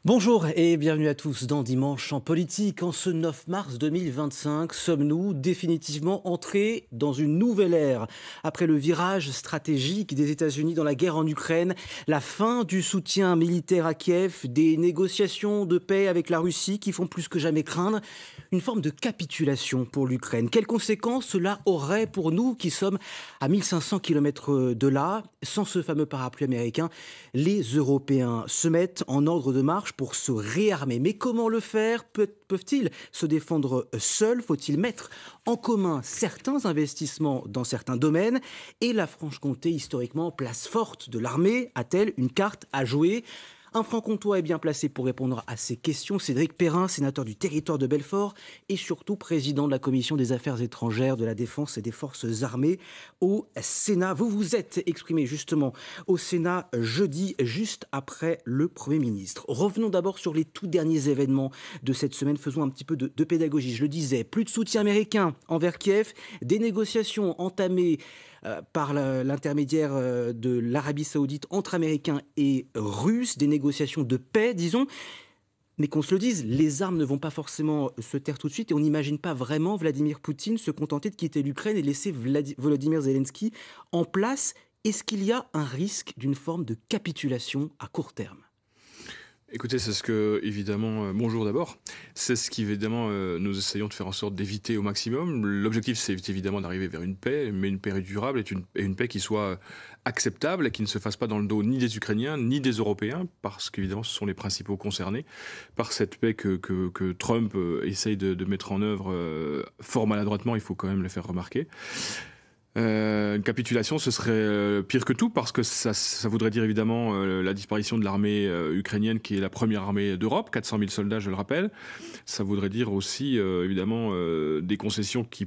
Bonjour et bienvenue à tous dans Dimanche en politique. En ce 9 mars 2025, sommes-nous définitivement entrés dans une nouvelle ère? Après le virage stratégique des États-Unis dans la guerre en Ukraine, la fin du soutien militaire à Kiev, des négociations de paix avec la Russie qui font plus que jamais craindre une forme de capitulation pour l'Ukraine. Quelles conséquences cela aurait pour nous qui sommes à 1500 km de là? Sans ce fameux parapluie américain, les Européens se mettent en ordre de marche pour se réarmer. Mais comment le faire? Peuvent-ils se défendre seuls? Faut-il mettre en commun certains investissements dans certains domaines? Et la Franche-Comté, historiquement, place forte de l'armée, a-t-elle une carte à jouer? Un franc-comtois est bien placé pour répondre à ces questions. Cédric Perrin, sénateur du territoire de Belfort et surtout président de la Commission des Affaires étrangères, de la Défense et des Forces armées au Sénat. Vous vous êtes exprimé justement au Sénat jeudi, juste après le Premier ministre. Revenons d'abord sur les tout derniers événements de cette semaine. Faisons un petit peu de pédagogie. Je le disais, plus de soutien américain envers Kiev, des négociations entamées par l'intermédiaire de l'Arabie Saoudite entre Américains et Russes, des négociations de paix, disons. Mais qu'on se le dise, les armes ne vont pas forcément se taire tout de suite et on n'imagine pas vraiment Vladimir Poutine se contenter de quitter l'Ukraine et laisser Volodymyr Zelensky en place. Est-ce qu'il y a un risque d'une forme de capitulation à court terme ? Écoutez, c'est ce que, évidemment, bonjour d'abord, c'est ce qu'évidemment nous essayons de faire en sorte d'éviter au maximum. L'objectif, c'est évidemment d'arriver vers une paix, mais une paix durable et une paix qui soit acceptable et qui ne se fasse pas dans le dos ni des Ukrainiens, ni des Européens, parce qu'évidemment, ce sont les principaux concernés par cette paix que Trump essaye de mettre en œuvre fort maladroitement, il faut quand même le faire remarquer. Une capitulation, ce serait pire que tout parce que ça voudrait dire évidemment la disparition de l'armée ukrainienne qui est la première armée d'Europe, 400 000 soldats, je le rappelle. Ça voudrait dire aussi évidemment des concessions qui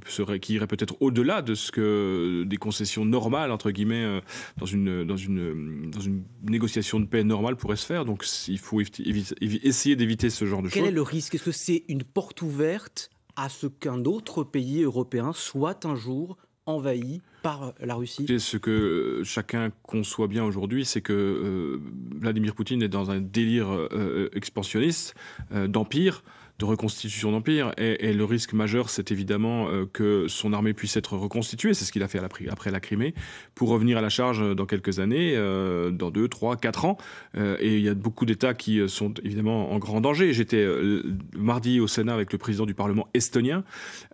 iraient peut-être au-delà de ce que des concessions normales entre guillemets dans une négociation de paix normale pourrait se faire. Donc il faut essayer d'éviter ce genre de choses. Quel est le risque? Est-ce que c'est une porte ouverte à ce qu'un autre pays européen soit un jour envahi par la Russie? Ce que chacun conçoit bien aujourd'hui, c'est que Vladimir Poutine est dans un délire expansionniste d'empire, de reconstitution d'empire, et le risque majeur, c'est évidemment que son armée puisse être reconstituée, c'est ce qu'il a fait après la Crimée, pour revenir à la charge dans quelques années, dans 2, 3, 4 ans, et il y a beaucoup d'États qui sont évidemment en grand danger. J'étais mardi au Sénat avec le président du Parlement estonien,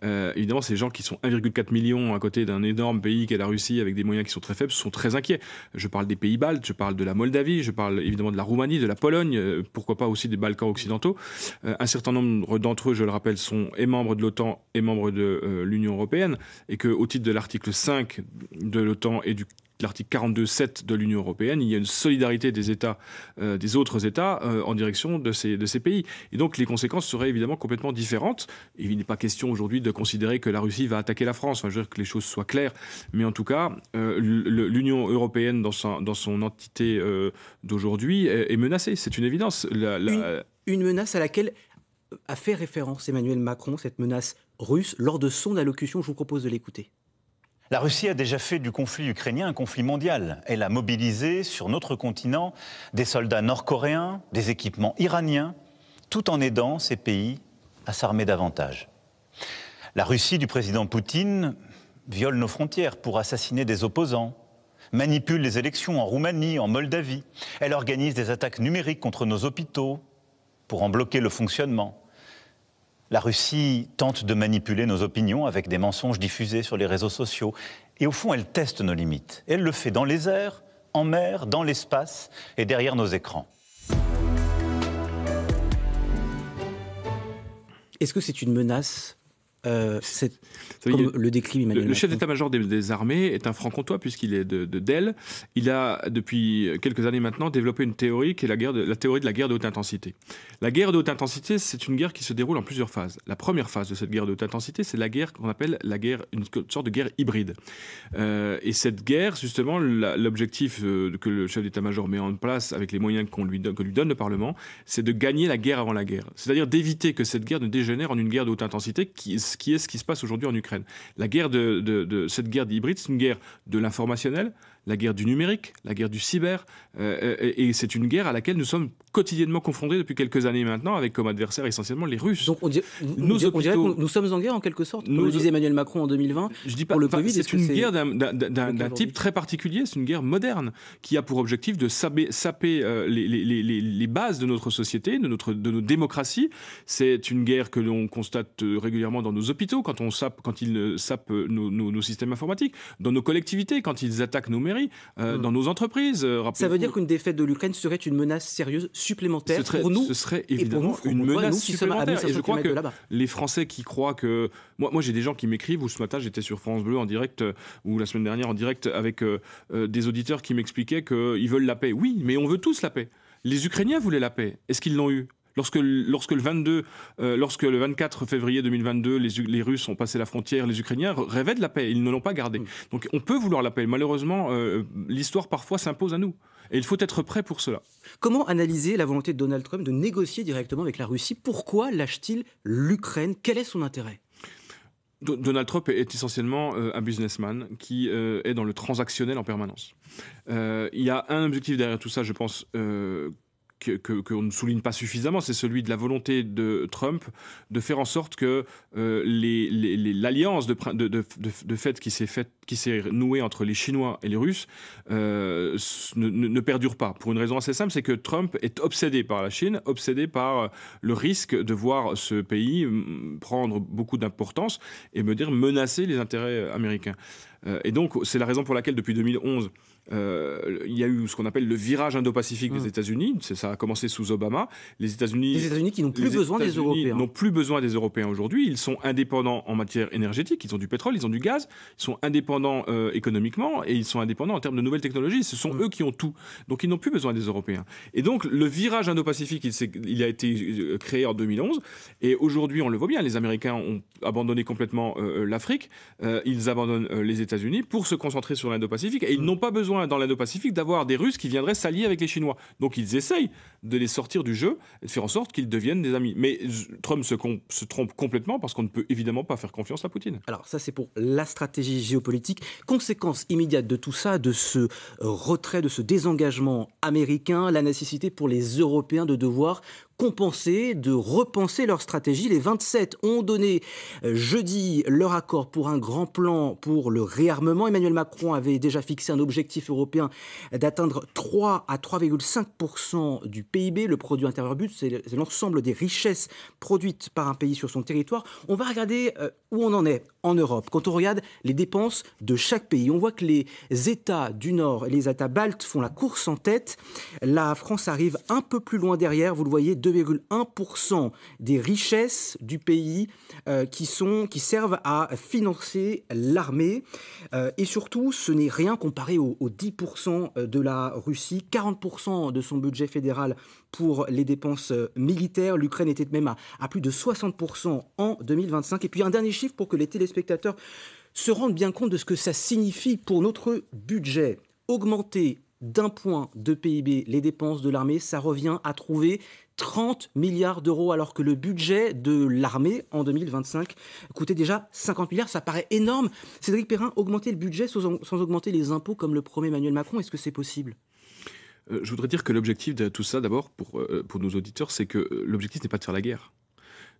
évidemment ces gens qui sont 1,4 million à côté d'un énorme pays qu'est la Russie, avec des moyens qui sont très faibles, sont très inquiets. Je parle des pays baltes, je parle de la Moldavie, je parle évidemment de la Roumanie, de la Pologne, pourquoi pas aussi des Balkans occidentaux. Un certain nombre d'entre eux, je le rappelle, sont et membres de l'OTAN et membres de l'Union européenne, et qu'au titre de l'article 5 de l'OTAN et de l'article 42.7 de l'Union européenne, il y a une solidarité des États, des autres États en direction de ces pays. Et donc les conséquences seraient évidemment complètement différentes. Et il n'est pas question aujourd'hui de considérer que la Russie va attaquer la France. Enfin, je veux dire que les choses soient claires. Mais en tout cas, l'Union européenne dans son entité d'aujourd'hui est menacée. C'est une évidence. Une menace à laquelle a fait référence Emmanuel Macron, cette menace russe, lors de son allocution. Je vous propose de l'écouter. La Russie a déjà fait du conflit ukrainien un conflit mondial. Elle a mobilisé sur notre continent des soldats nord-coréens, des équipements iraniens, tout en aidant ces pays à s'armer davantage. La Russie du président Poutine viole nos frontières pour assassiner des opposants, manipule les élections en Roumanie, en Moldavie. Elle organise des attaques numériques contre nos hôpitaux pour en bloquer le fonctionnement. La Russie tente de manipuler nos opinions avec des mensonges diffusés sur les réseaux sociaux. Et au fond, elle teste nos limites. Elle le fait dans les airs, en mer, dans l'espace et derrière nos écrans. Est-ce que c'est une menace comme le décrit Emmanuel Macron. Le chef d'état-major des armées est un franc-comtois puisqu'il est de Delle. Il a, depuis quelques années maintenant, développé une théorie qui est la théorie de la guerre de haute intensité. La guerre de haute intensité, c'est une guerre qui se déroule en plusieurs phases. La première phase de cette guerre de haute intensité, c'est la guerre qu'on appelle une sorte de guerre hybride. Et cette guerre, justement, l'objectif que le chef d'état-major met en place avec les moyens que lui donne le Parlement, c'est de gagner la guerre avant la guerre. C'est-à-dire d'éviter que cette guerre ne dégénère en une guerre de haute intensité qui est ce qui se passe aujourd'hui en Ukraine. La guerre cette guerre hybride, c'est une guerre de l'informationnel, la guerre du numérique, la guerre du cyber, et c'est une guerre à laquelle nous sommes quotidiennement confrontés depuis quelques années maintenant, avec comme adversaires essentiellement les Russes. Donc on dirait que nous sommes en guerre en quelque sorte, comme le disait Emmanuel Macron en 2020. Je dis pas, pour le Covid, c'est une guerre d'un type très particulier, c'est une guerre moderne, qui a pour objectif de saper les bases de notre société, de nos démocraties. C'est une guerre que l'on constate régulièrement dans nos hôpitaux, quand ils sapent nos systèmes informatiques, dans nos collectivités, quand ils attaquent nos mairies, dans nos entreprises. Ça veut dire qu'une défaite de l'Ukraine serait une menace sérieuse supplémentaire pour nous. Ce serait évidemment une menace supplémentaire. Et je crois que les Français qui croient que... Moi j'ai des gens qui m'écrivent, ou ce matin j'étais sur France Bleu en direct, ou la semaine dernière en direct, avec des auditeurs qui m'expliquaient qu'ils veulent la paix. Oui, mais on veut tous la paix. Les Ukrainiens voulaient la paix. Est-ce qu'ils l'ont eu ? Lorsque le 24 février 2022, les Russes ont passé la frontière, les Ukrainiens rêvaient de la paix, ils ne l'ont pas gardée. Donc on peut vouloir la paix. Malheureusement, l'histoire parfois s'impose à nous. Et il faut être prêt pour cela. Comment analyser la volonté de Donald Trump de négocier directement avec la Russie ? Pourquoi lâche-t-il l'Ukraine ? Quel est son intérêt ? Donald Trump est essentiellement un businessman qui est dans le transactionnel en permanence. Il y a un objectif derrière tout ça, je pense, qu'on ne souligne pas suffisamment, c'est celui de la volonté de Trump de faire en sorte que l'alliance de fait qui s'est nouée entre les Chinois et les Russes ne perdure pas. Pour une raison assez simple, c'est que Trump est obsédé par la Chine, obsédé par le risque de voir ce pays prendre beaucoup d'importance et menacer les intérêts américains. Et donc, c'est la raison pour laquelle, depuis 2011, il y a eu ce qu'on appelle le virage indo-pacifique des États-Unis. Ça a commencé sous Obama. Les États-Unis qui n'ont plus besoin des Européens. N'ont plus besoin des Européens aujourd'hui. Ils sont indépendants en matière énergétique. Ils ont du pétrole, ils ont du gaz. Ils sont indépendants économiquement et ils sont indépendants en termes de nouvelles technologies. Ce sont eux qui ont tout. Donc, ils n'ont plus besoin des Européens. Et donc, le virage indo-pacifique, il a été créé en 2011. Et aujourd'hui, on le voit bien. Les Américains ont abandonné complètement l'Afrique. Ils abandonnent les États-Unis pour se concentrer sur l'Indo-Pacifique. Et ils n'ont pas besoin dans l'Indo-Pacifique d'avoir des Russes qui viendraient s'allier avec les Chinois. Donc ils essayent de les sortir du jeu et de faire en sorte qu'ils deviennent des amis. Mais Trump se trompe complètement parce qu'on ne peut évidemment pas faire confiance à Poutine. Alors ça, c'est pour la stratégie géopolitique. Conséquence immédiate de tout ça, de ce retrait, de ce désengagement américain, la nécessité pour les Européens de devoir compenser, de repenser leur stratégie. Les 27 ont donné jeudi leur accord pour un grand plan pour le réarmement. Emmanuel Macron avait déjà fixé un objectif européen d'atteindre 3 à 3,5% du PIB. Le produit intérieur brut, c'est l'ensemble des richesses produites par un pays sur son territoire. On va regarder où on en est en Europe. Quand on regarde les dépenses de chaque pays, on voit que les États du Nord et les États baltes font la course en tête. La France arrive un peu plus loin derrière, vous le voyez, 2,1% des richesses du pays qui servent à financer l'armée. Et surtout, ce n'est rien comparé aux 10% de la Russie, 40% de son budget fédéral pour les dépenses militaires. L'Ukraine était même à plus de 60% en 2025. Et puis un dernier chiffre pour que les téléspectateurs se rendent bien compte de ce que ça signifie pour notre budget. Augmenter d'1 point de PIB les dépenses de l'armée, ça revient à trouver 30 milliards d'euros, alors que le budget de l'armée en 2025 coûtait déjà 50 milliards. Ça paraît énorme. Cédric Perrin, augmenter le budget sans augmenter les impôts comme le promet Emmanuel Macron, est-ce que c'est possible ? Je voudrais dire que l'objectif de tout ça, d'abord, pour nos auditeurs, c'est que l'objectif n'est pas de faire la guerre.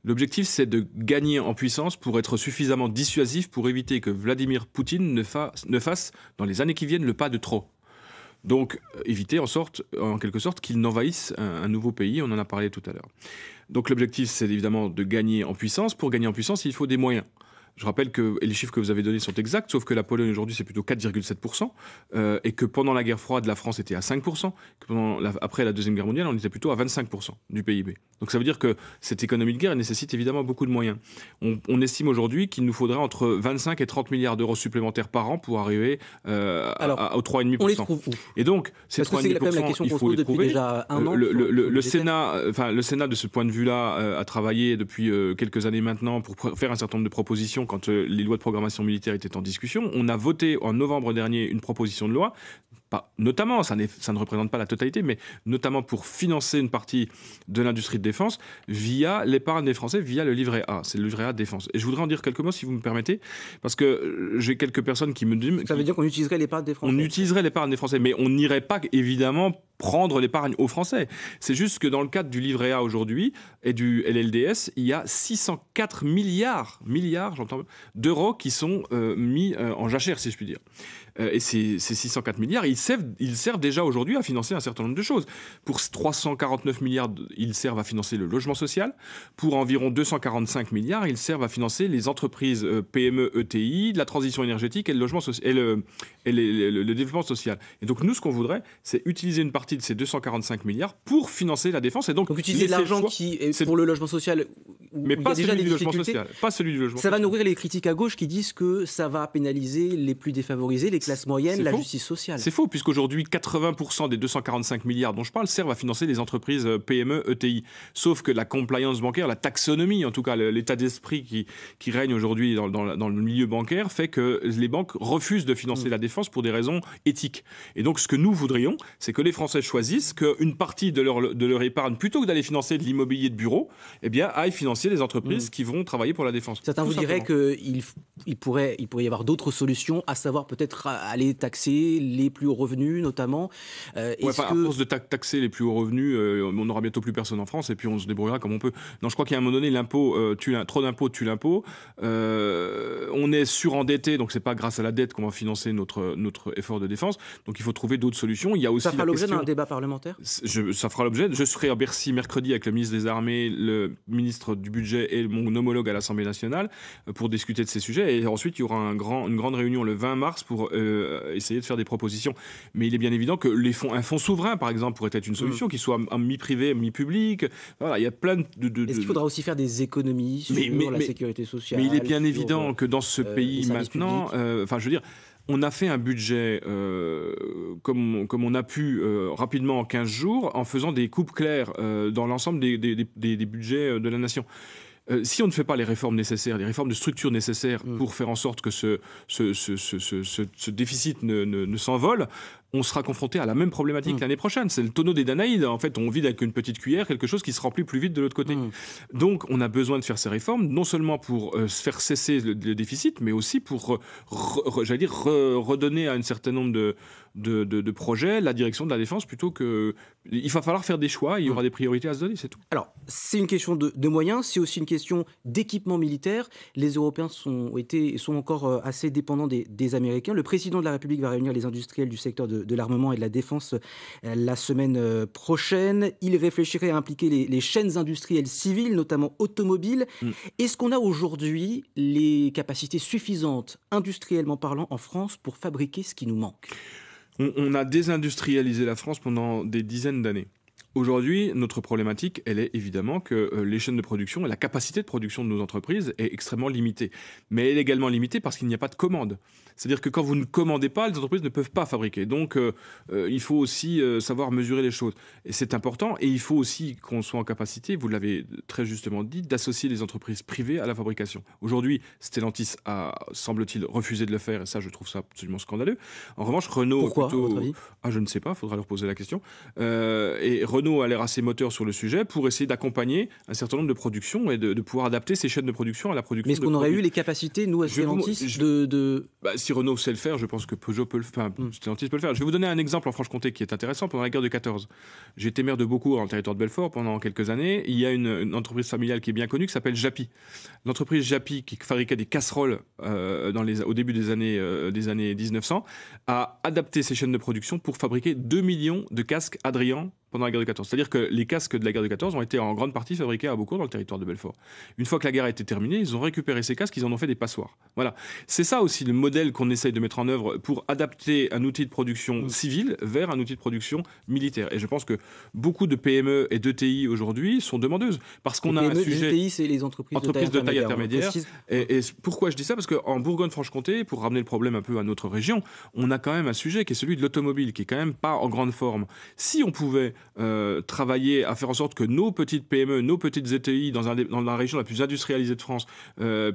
L'objectif, c'est de gagner en puissance pour être suffisamment dissuasif pour éviter que Vladimir Poutine ne fasse, dans les années qui viennent, le pas de trop. Donc, éviter en quelque sorte qu'il n'envahisse un nouveau pays, on en a parlé tout à l'heure. Donc l'objectif, c'est évidemment de gagner en puissance. Pour gagner en puissance, il faut des moyens. Je rappelle que les chiffres que vous avez donnés sont exacts, sauf que la Pologne aujourd'hui c'est plutôt 4,7%, et que pendant la guerre froide, la France était à 5%, que après la Deuxième Guerre mondiale, on était plutôt à 25% du PIB. Donc ça veut dire que cette économie de guerre nécessite évidemment beaucoup de moyens. On estime aujourd'hui qu'il nous faudrait entre 25 et 30 milliards d'euros supplémentaires par an pour arriver aux 3,5%. On les trouve où? Et donc, ces 3,5%, il faut les trouver. Déjà un an, le Sénat, de ce point de vue-là, a travaillé depuis quelques années maintenant pour faire un certain nombre de propositions quand les lois de programmation militaire étaient en discussion. On a voté en novembre dernier une proposition de loi, notamment, ça ne représente pas la totalité, mais notamment pour financer une partie de l'industrie de défense via l'épargne des Français, via le livret A. C'est le livret A de défense. Et je voudrais en dire quelques mots, si vous me permettez, parce que j'ai quelques personnes qui me disent... Ça veut dire qu'on utiliserait l'épargne des Français? On utiliserait l'épargne des Français, mais on n'irait pas, évidemment, prendre l'épargne aux Français. C'est juste que dans le cadre du livret A aujourd'hui et du LLDS, il y a 604 milliards d'euros qui sont mis en jachère, si je puis dire. Et ces 604 milliards, ils servent déjà aujourd'hui à financer un certain nombre de choses. Pour 349 milliards, ils servent à financer le logement social. Pour environ 245 milliards, ils servent à financer les entreprises PME, ETI, de la transition énergétique et le logement et le développement social. Et donc nous, ce qu'on voudrait, c'est utiliser une partie de ces 245 milliards pour financer la défense. Et donc utiliser l'argent qui est pour le logement social, mais pas celui du logement social. Pas celui du logement social. Ça va nourrir les critiques à gauche qui disent que ça va pénaliser les plus défavorisés, les classes moyennes, la justice sociale. C'est faux, puisqu'aujourd'hui, 80% des 245 milliards dont je parle servent à financer les entreprises PME, ETI. Sauf que la compliance bancaire, la taxonomie, en tout cas l'état d'esprit qui règne aujourd'hui dans le milieu bancaire, fait que les banques refusent de financer la défense pour des raisons éthiques. Et donc, ce que nous voudrions, c'est que les Français choisissent qu'une partie de leur épargne, plutôt que d'aller financer de l'immobilier de bureau, eh bien, aille financer les entreprises qui vont travailler pour la défense. Certains vous diraient qu'il pourrait y avoir d'autres solutions, à savoir peut-être aller taxer les plus hauts revenus, notamment. À force de taxer les plus hauts revenus, on n'aura bientôt plus personne en France et puis on se débrouillera comme on peut. Non, je crois qu'à un moment donné, trop d'impôts tue l'impôt. On est surendetté, donc c'est pas grâce à la dette qu'on va financer notre effort de défense. Donc il faut trouver d'autres solutions. Il y a aussi ça fera l'objet d'un débat parlementaire. Ça fera l'objet. Je serai à Bercy mercredi avec le ministre des Armées, le ministre du Budget et mon homologue à l'Assemblée nationale pour discuter de ces sujets. Et ensuite, il y aura une grande réunion le 20 mars pour essayer de faire des propositions. Mais il est bien évident que un fonds souverain, par exemple, pourrait être une solution, qui soit mi-privé, mi-public. Voilà, il y a plein de... Est-ce qu'il faudra aussi faire des économies sur la sécurité sociale? Mais il est bien évident que dans ce pays maintenant, je veux dire, on a fait un budget comme on a pu rapidement en 15 jours en faisant des coupes claires dans l'ensemble des budgets de la nation. Si on ne fait pas les réformes nécessaires, les réformes de structure nécessaires pour faire en sorte que ce déficit ne s'envole, on sera confronté à la même problématique l'année prochaine. C'est le tonneau des Danaïdes. En fait, on vide avec une petite cuillère quelque chose qui se remplit plus vite de l'autre côté. Donc, on a besoin de faire ces réformes, non seulement pour faire cesser le déficit, mais aussi pour, redonner à un certain nombre de projets la direction de la défense, plutôt que... Il va falloir faire des choix, il y aura des priorités à se donner, c'est tout. Alors, c'est une question de moyens, c'est aussi une question d'équipement militaire. Les Européens sont encore assez dépendants des Américains. Le président de la République va réunir les industriels du secteur de l'armement et de la défense la semaine prochaine. Il réfléchirait à impliquer les chaînes industrielles civiles, notamment automobiles. Est-ce qu'on a aujourd'hui les capacités suffisantes, industriellement parlant, en France pour fabriquer ce qui nous manque ? On a désindustrialisé la France pendant des dizaines d'années. Aujourd'hui, notre problématique, elle est évidemment que les chaînes de production et la capacité de production de nos entreprises est extrêmement limitée. Mais elle est également limitée parce qu'il n'y a pas de commande. C'est-à-dire que quand vous ne commandez pas, les entreprises ne peuvent pas fabriquer. Donc, il faut aussi savoir mesurer les choses. Et c'est important. Et il faut aussi qu'on soit en capacité, vous l'avez très justement dit, d'associer les entreprises privées à la fabrication. Aujourd'hui, Stellantis a, semble-t-il, refusé de le faire. Et ça, je trouve ça absolument scandaleux. En revanche, Renault... Pourquoi, à votre avis ? Je ne sais pas, il faudra leur poser la question. Et Renault a l'air assez moteur sur le sujet pour essayer d'accompagner un certain nombre de productions et de pouvoir adapter ces chaînes de production à la production. Mais est-ce qu'on aurait eu les capacités, nous, à Stellantis, si Renault sait le faire, je pense que Peugeot peut le faire. Stellantis peut le faire. Je vais vous donner un exemple en Franche-Comté qui est intéressant. Pendant la guerre de 14, j'étais maire de Beaucourt, dans le territoire de Belfort, pendant quelques années. Il y a une entreprise familiale qui est bien connue qui s'appelle Japy. L'entreprise Japy, qui fabriquait des casseroles au début des années 1900, a adapté ses chaînes de production pour fabriquer 2 millions de casques Adrian pendant la guerre de 14. C'est-à-dire que les casques de la guerre de 14 ont été en grande partie fabriqués à Beaucourt, dans le territoire de Belfort. Une fois que la guerre a été terminée, ils ont récupéré ces casques, ils en ont fait des passoires. Voilà. C'est ça aussi le modèle qu'on essaye de mettre en œuvre pour adapter un outil de production civile vers un outil de production militaire. Et je pense que beaucoup de PME et d'ETI aujourd'hui sont demandeuses. Parce qu'on a un sujet... Les ETI, c'est les entreprises de taille intermédiaire. Et pourquoi je dis ça? Parce qu'en Bourgogne-Franche-Comté, pour ramener le problème un peu à notre région, on a quand même un sujet qui est celui de l'automobile, qui est quand même pas en grande forme. Si on pouvait travailler à faire en sorte que nos petites PME, nos petites ETI dans la région la plus industrialisée de France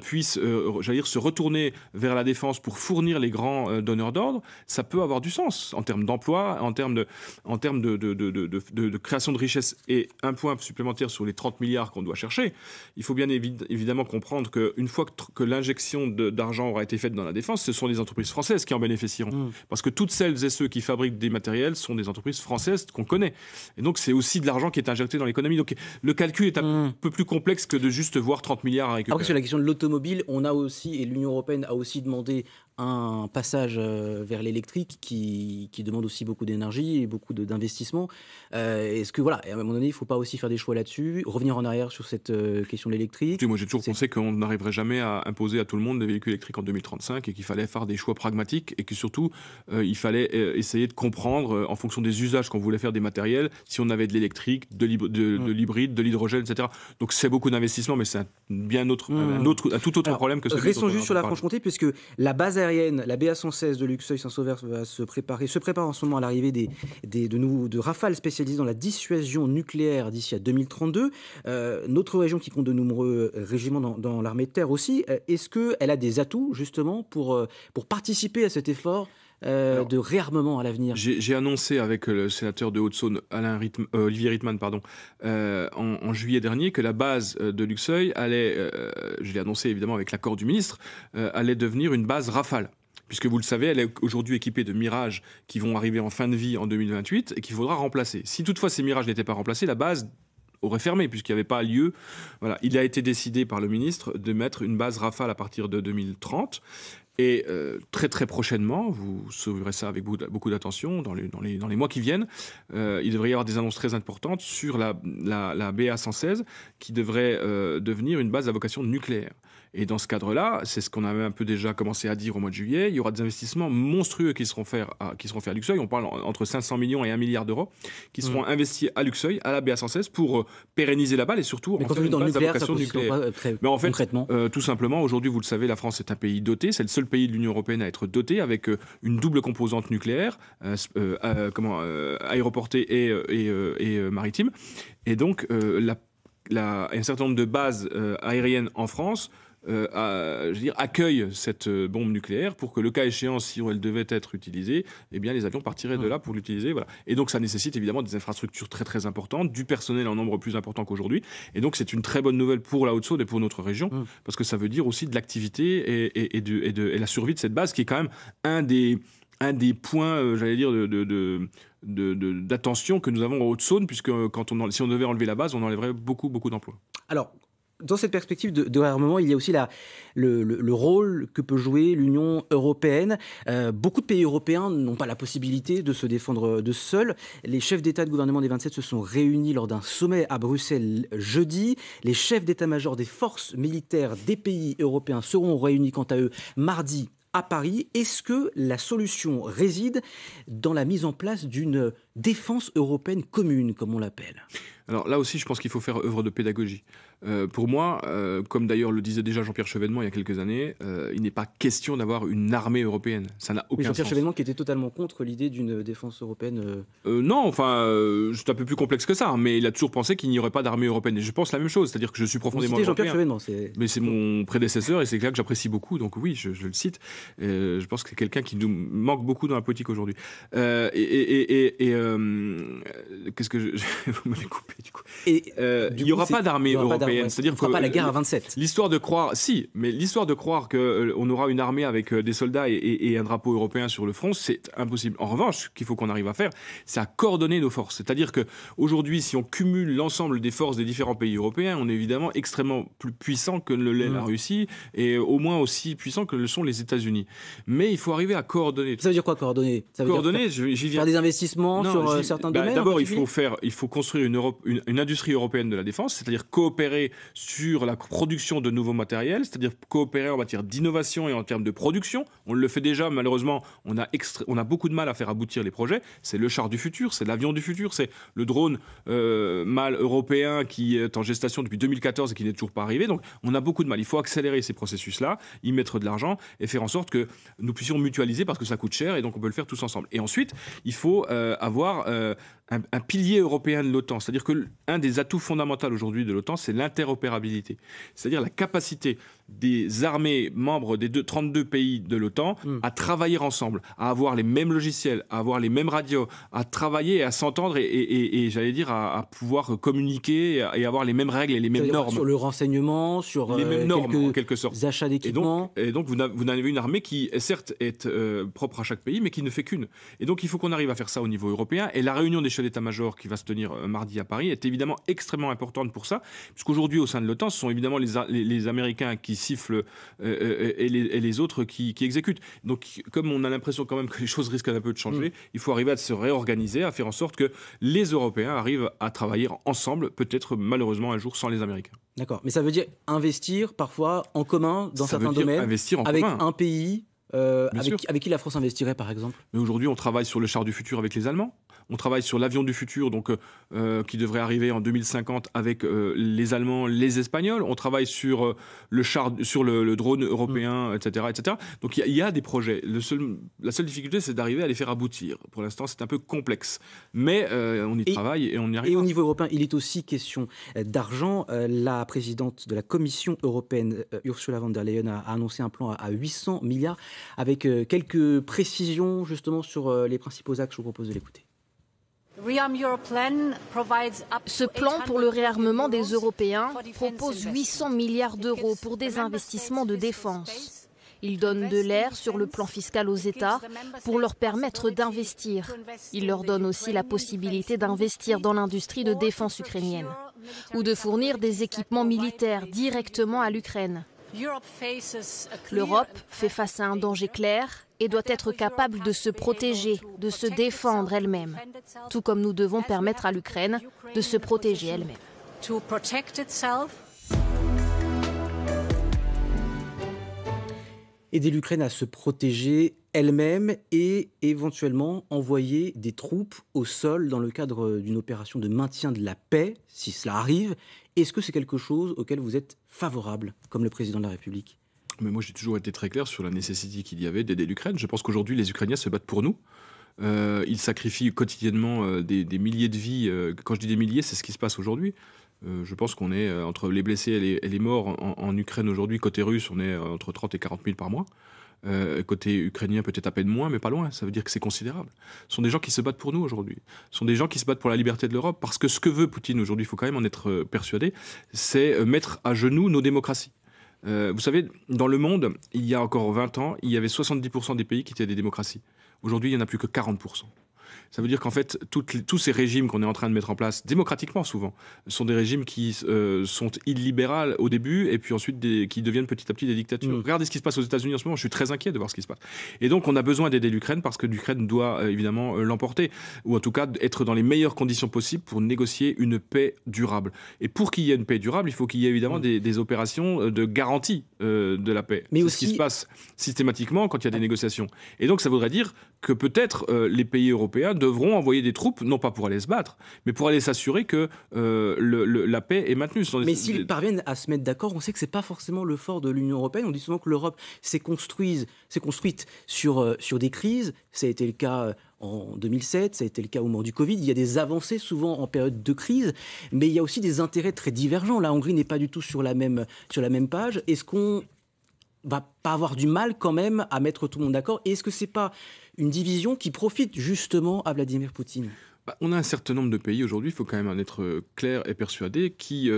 puissent, j'allais dire, se retourner vers la défense pour fournir les grands donneurs d'ordre, ça peut avoir du sens en termes d'emploi, en termes de création de richesse. Et un point supplémentaire sur les 30 milliards qu'on doit chercher, il faut bien évidemment comprendre qu'une fois que l'injection d'argent aura été faite dans la défense, ce sont les entreprises françaises qui en bénéficieront. Parce que toutes celles et ceux qui fabriquent des matériels sont des entreprises françaises qu'on connaît. Et donc, c'est aussi de l'argent qui est injecté dans l'économie. Donc, le calcul est un peu plus complexe que de juste voir 30 milliards à récupérer. Après, sur la question de l'automobile, on a aussi, et l'Union européenne a aussi demandé un passage vers l'électrique qui demande aussi beaucoup d'énergie et beaucoup d'investissement. Est-ce que, voilà, à un moment donné, il ne faut pas aussi faire des choix là-dessus, revenir en arrière sur cette question de l'électrique? Moi, j'ai toujours pensé qu'on n'arriverait jamais à imposer à tout le monde des véhicules électriques en 2035 et qu'il fallait faire des choix pragmatiques et que surtout, il fallait essayer de comprendre, en fonction des usages qu'on voulait faire des matériels, si on avait de l'électrique, de l'hybride, de l'hydrogène, etc. Donc, c'est beaucoup d'investissement, mais c'est un tout autre problème que celui dont on restons juste sur la Franche-Comté, puisque la base aérienne, la BA-116 de Luxeuil-Saint-Sauveur se prépare en ce moment à l'arrivée de Rafale spécialisés dans la dissuasion nucléaire d'ici à 2032. Notre région qui compte de nombreux régiments dans l'armée de terre aussi, est-ce qu'elle a des atouts justement pour participer à cet effort de réarmement à l'avenir? J'ai annoncé avec le sénateur de Haute-Saône, Olivier Rittmann, en juillet dernier, que la base de Luxeuil allait, je l'ai annoncé évidemment avec l'accord du ministre, allait devenir une base Rafale. Puisque vous le savez, elle est aujourd'hui équipée de Mirage qui vont arriver en fin de vie en 2028 et qu'il faudra remplacer. Si toutefois ces Mirages n'étaient pas remplacés, la base aurait fermé puisqu'il n'y avait pas lieu. Voilà. Il a été décidé par le ministre de mettre une base Rafale à partir de 2030. Et très très prochainement, vous suivrez ça avec beaucoup d'attention dans les mois qui viennent, il devrait y avoir des annonces très importantes sur la BA-116 qui devrait devenir une base à vocation nucléaire. Et dans ce cadre-là, c'est ce qu'on avait un peu déjà commencé à dire au mois de juillet, il y aura des investissements monstrueux qui seront faits à Luxeuil. On parle entre 500 millions et 1 milliard d'euros qui seront investis à Luxeuil, à la BA-116, pour pérenniser la balle et surtout en faire une base à vocation nucléaire. Mais en fait, tout simplement, aujourd'hui, vous le savez, la France est un pays doté, c'est le seul pays de l'Union européenne à être doté avec une double composante nucléaire, aéroportée et maritime. Et donc, un certain nombre de bases aériennes en France accueille cette bombe nucléaire pour que le cas échéant, si elle devait être utilisée, eh bien les avions partiraient de là pour l'utiliser. Voilà. Et donc ça nécessite évidemment des infrastructures très très importantes, du personnel en nombre plus important qu'aujourd'hui. Et donc c'est une très bonne nouvelle pour la Haute-Saône et pour notre région, parce que ça veut dire aussi de l'activité et la survie de cette base qui est quand même un des points, j'allais dire, d'attention que nous avons en Haute-Saône, puisque si on devait enlever la base, on enlèverait beaucoup d'emplois. Alors, dans cette perspective de réarmement, il y a aussi le rôle que peut jouer l'Union européenne. Beaucoup de pays européens n'ont pas la possibilité de se défendre de seuls. Les chefs d'État et de gouvernement des 27 se sont réunis lors d'un sommet à Bruxelles jeudi. Les chefs d'état-major des forces militaires des pays européens seront réunis quant à eux mardi à Paris. Est-ce que la solution réside dans la mise en place d'une défense européenne commune, comme on l'appelle ? Alors là aussi, je pense qu'il faut faire œuvre de pédagogie. Pour moi, comme d'ailleurs le disait déjà Jean-Pierre Chevènement il y a quelques années, il n'est pas question d'avoir une armée européenne. Ça n'a aucun sens. Jean-Pierre Chevènement qui était totalement contre l'idée d'une défense européenne. Non, c'est un peu plus complexe que ça, mais il a toujours pensé qu'il n'y aurait pas d'armée européenne. Et je pense la même chose, c'est-à-dire que je suis profondément européen. Jean-Pierre Chevènement, mais c'est mon prédécesseur et c'est quelqu'un que j'apprécie beaucoup, donc oui, je le cite. Je pense que c'est quelqu'un qui nous manque beaucoup dans la politique aujourd'hui. Qu'est-ce que vous m'avez coupé du coup. Il n'y aura pas d'armée européenne. C'est-à-dire on ne fera pas la guerre à 27. L'histoire de croire qu'on aura une armée avec des soldats et un drapeau européen sur le front, c'est impossible. En revanche, ce qu'il faut qu'on arrive à faire, c'est à coordonner nos forces. C'est-à-dire qu'aujourd'hui, si on cumule l'ensemble des forces des différents pays européens, on est évidemment extrêmement plus puissant que ne l'est la Russie et au moins aussi puissant que le sont les États-Unis. Mais il faut arriver à coordonner. Ça veut dire quoi, coordonner? Ça veut coordonner, dire faire des investissements sur certains domaines? D'abord, il faut construire une industrie européenne de la défense, c'est-à-dire coopérer sur la production de nouveaux matériels, c'est-à-dire coopérer en matière d'innovation et en termes de production. On le fait déjà, malheureusement, on a beaucoup de mal à faire aboutir les projets. C'est le char du futur, c'est l'avion du futur, c'est le drone mâle européen qui est en gestation depuis 2014 et qui n'est toujours pas arrivé. Donc, on a beaucoup de mal. Il faut accélérer ces processus-là, y mettre de l'argent et faire en sorte que nous puissions mutualiser parce que ça coûte cher et donc on peut le faire tous ensemble. Et ensuite, il faut avoir un pilier européen de l'OTAN. C'est-à-dire qu'un des atouts fondamentaux aujourd'hui de l'OTAN, c'est l'interopérabilité. C'est-à-dire la capacité des armées membres des 32 pays de l'OTAN à travailler ensemble, à avoir les mêmes logiciels, à avoir les mêmes radios, à travailler, à s'entendre et j'allais dire à pouvoir communiquer et avoir les mêmes règles et les mêmes normes. Sur le renseignement, sur les mêmes normes, en quelque sorte. Achats d'équipements. Et donc vous avez une armée qui, certes, est propre à chaque pays, mais qui ne fait qu'une. Et donc il faut qu'on arrive à faire ça au niveau européen. Et la réunion des chefs d'état-major qui va se tenir mardi à Paris est évidemment extrêmement importante pour ça, puisqu'aujourd'hui, au sein de l'OTAN, ce sont évidemment les Américains qui sifflent et les autres qui exécutent. Donc, comme on a l'impression quand même que les choses risquent un peu de changer, il faut arriver à se réorganiser, à faire en sorte que les Européens arrivent à travailler ensemble, peut-être malheureusement un jour sans les Américains. D'accord, mais ça veut dire investir parfois en commun dans certains domaines, investir en avec commun. Un pays avec qui la France investirait, par exemple? Mais aujourd'hui, on travaille sur le char du futur avec les Allemands. On travaille sur l'avion du futur, donc qui devrait arriver en 2050 avec les Allemands, les Espagnols. On travaille sur le drone européen, etc., etc. Donc il y a des projets. La seule difficulté, c'est d'arriver à les faire aboutir. Pour l'instant, c'est un peu complexe, mais on y travaille et on y arrive. Et au niveau européen, il est aussi question d'argent. La présidente de la Commission européenne, Ursula von der Leyen, a annoncé un plan à 800 milliards, avec quelques précisions justement sur les principaux axes. Je vous propose de l'écouter. Ce plan pour le réarmement des Européens propose 800 milliards d'euros pour des investissements de défense. Il donne de l'air sur le plan fiscal aux États pour leur permettre d'investir. Il leur donne aussi la possibilité d'investir dans l'industrie de défense ukrainienne ou de fournir des équipements militaires directement à l'Ukraine. L'Europe fait face à un danger clair et doit être capable de se protéger, de se défendre elle-même, tout comme nous devons permettre à l'Ukraine de se protéger elle-même. Aider l'Ukraine à se protéger elle-même et éventuellement envoyer des troupes au sol dans le cadre d'une opération de maintien de la paix, si cela arrive. Est-ce que c'est quelque chose auquel vous êtes favorable, comme le président de la République ? Mais moi, j'ai toujours été très clair sur la nécessité qu'il y avait d'aider l'Ukraine. Je pense qu'aujourd'hui, les Ukrainiens se battent pour nous. Ils sacrifient quotidiennement des milliers de vies. Quand je dis des milliers, c'est ce qui se passe aujourd'hui. Je pense qu'on est entre les blessés et les morts en Ukraine aujourd'hui. Côté russe, on est entre 30 et 40 000 par mois. Côté ukrainien, peut-être à peine moins, mais pas loin. Ça veut dire que c'est considérable. Ce sont des gens qui se battent pour nous aujourd'hui. Ce sont des gens qui se battent pour la liberté de l'Europe. Parce que ce que veut Poutine aujourd'hui, il faut quand même en être persuadé, c'est mettre à genoux nos démocraties. Vous savez, dans le monde, il y a encore 20 ans, il y avait 70% des pays qui étaient des démocraties. Aujourd'hui, il n'y en a plus que 40%. Ça veut dire qu'en fait, tous ces régimes qu'on est en train de mettre en place, démocratiquement souvent, sont des régimes qui sont illibérales au début et puis ensuite qui deviennent petit à petit des dictatures. Regardez ce qui se passe aux États-Unis en ce moment, je suis très inquiet de voir ce qui se passe. Et donc, on a besoin d'aider l'Ukraine parce que l'Ukraine doit évidemment l'emporter, ou en tout cas être dans les meilleures conditions possibles pour négocier une paix durable. Et pour qu'il y ait une paix durable, il faut qu'il y ait évidemment des opérations de garantie de la paix. Mais c'est aussi ce qui se passe systématiquement quand il y a des négociations. Et donc, ça voudrait dire que peut-être les pays européens devront envoyer des troupes, non pas pour aller se battre, mais pour aller s'assurer que la paix est maintenue. Mais s'ils parviennent à se mettre d'accord, on sait que ce n'est pas forcément le fort de l'Union européenne. On dit souvent que l'Europe s'est construite sur des crises. Ça a été le cas en 2007, ça a été le cas au moment du Covid. Il y a des avancées souvent en période de crise, mais il y a aussi des intérêts très divergents. La Hongrie n'est pas du tout sur la même page. Est-ce qu'on va pas avoir du mal quand même à mettre tout le monde d'accord? Et est-ce que c'est pas une division qui profite justement à Vladimir Poutine? On a un certain nombre de pays aujourd'hui, il faut quand même en être clair et persuadé, qui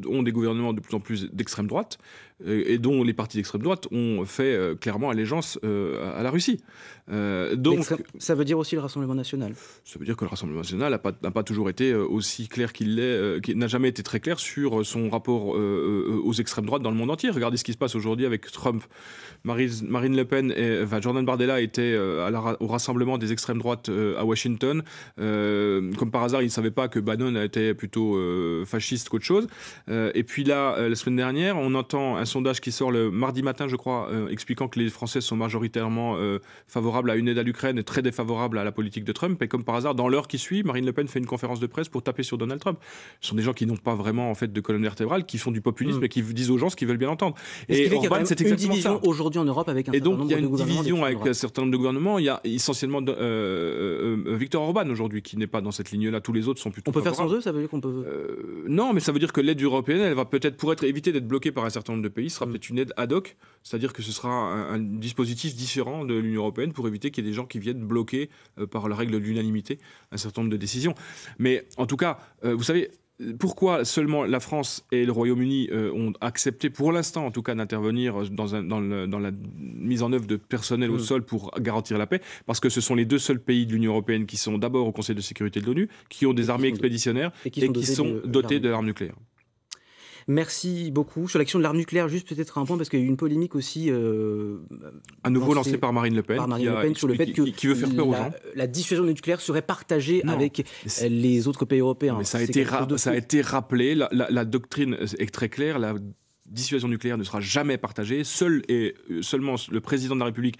ont des gouvernements de plus en plus d'extrême droite et dont les partis d'extrême droite ont fait clairement allégeance à la Russie. Donc, ça veut dire aussi le Rassemblement national. Ça veut dire que le Rassemblement national n'a pas toujours été aussi clair qu'il l'est, qu'il n'a jamais été très clair sur son rapport aux extrêmes droites dans le monde entier. Regardez ce qui se passe aujourd'hui avec Trump. Marine Le Pen et Jordan Bardella étaient au rassemblement des extrêmes droites à Washington. Comme par hasard, ils ne savaient pas que Bannon était plutôt fasciste qu'autre chose. Et puis là, la semaine dernière, on entend un sondage qui sort le mardi matin, je crois, expliquant que les Français sont majoritairement favorables à une aide à l'Ukraine et très défavorables à la politique de Trump. Et comme par hasard, dans l'heure qui suit, Marine Le Pen fait une conférence de presse pour taper sur Donald Trump. Ce sont des gens qui n'ont pas vraiment en fait de colonne vertébrale, qui font du populisme et qui disent aux gens ce qu'ils veulent bien entendre. Et Orban, c'est exactement une division ça. Aujourd'hui en Europe avec un certain nombre de gouvernements. Et donc il y a une division avec un certain nombre de gouvernements. Il y a essentiellement Viktor Orban aujourd'hui qui n'est pas dans cette ligne-là. Tous les autres sont plutôt. On peut faire sans eux, ça veut dire qu'on peut. Non, mais ça veut dire que l'aide européenne, elle va peut-être, pour être éviter d'être bloquée par un certain nombre de pays, sera peut-être une aide ad hoc, c'est-à-dire que ce sera un dispositif différent de l'Union européenne pour éviter qu'il y ait des gens qui viennent bloquer par la règle de l'unanimité un certain nombre de décisions. Mais en tout cas, vous savez. Pourquoi seulement la France et le Royaume-Uni ont accepté, pour l'instant en tout cas, d'intervenir dans la mise en œuvre de personnel au sol pour garantir la paix? Parce que ce sont les deux seuls pays de l'Union européenne qui sont d'abord au Conseil de sécurité de l'ONU, qui ont des armées expéditionnaires et qui sont dotés de l'arme nucléaire. Merci beaucoup. Sur l'action de l'arme nucléaire, juste peut-être un point, parce qu'il y a eu une polémique aussi... à nouveau lancée par Marine Le Pen, sur le fait que qui veut faire peur aux gens. La dissuasion nucléaire serait partagée avec les autres pays européens. Mais ça a été rappelé, la doctrine est très claire, la dissuasion nucléaire ne sera jamais partagée, seulement le président de la République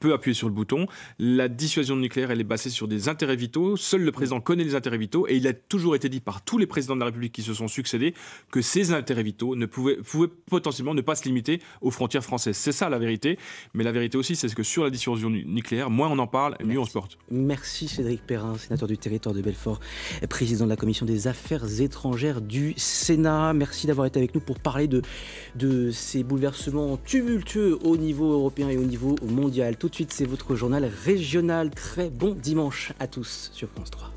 peut appuyer sur le bouton. La dissuasion nucléaire, elle est basée sur des intérêts vitaux. Seul le président connaît les intérêts vitaux et il a toujours été dit par tous les présidents de la République qui se sont succédés que ces intérêts vitaux pouvaient potentiellement ne pas se limiter aux frontières françaises. C'est ça la vérité. Mais la vérité aussi, c'est que sur la dissuasion nucléaire, moins on en parle, mieux on se porte. Merci Cédric Perrin, sénateur du territoire de Belfort, président de la Commission des Affaires étrangères du Sénat. Merci d'avoir été avec nous pour parler de ces bouleversements tumultueux au niveau européen et au niveau mondial. Tout de suite, c'est votre journal régional. Très bon dimanche à tous sur France 3.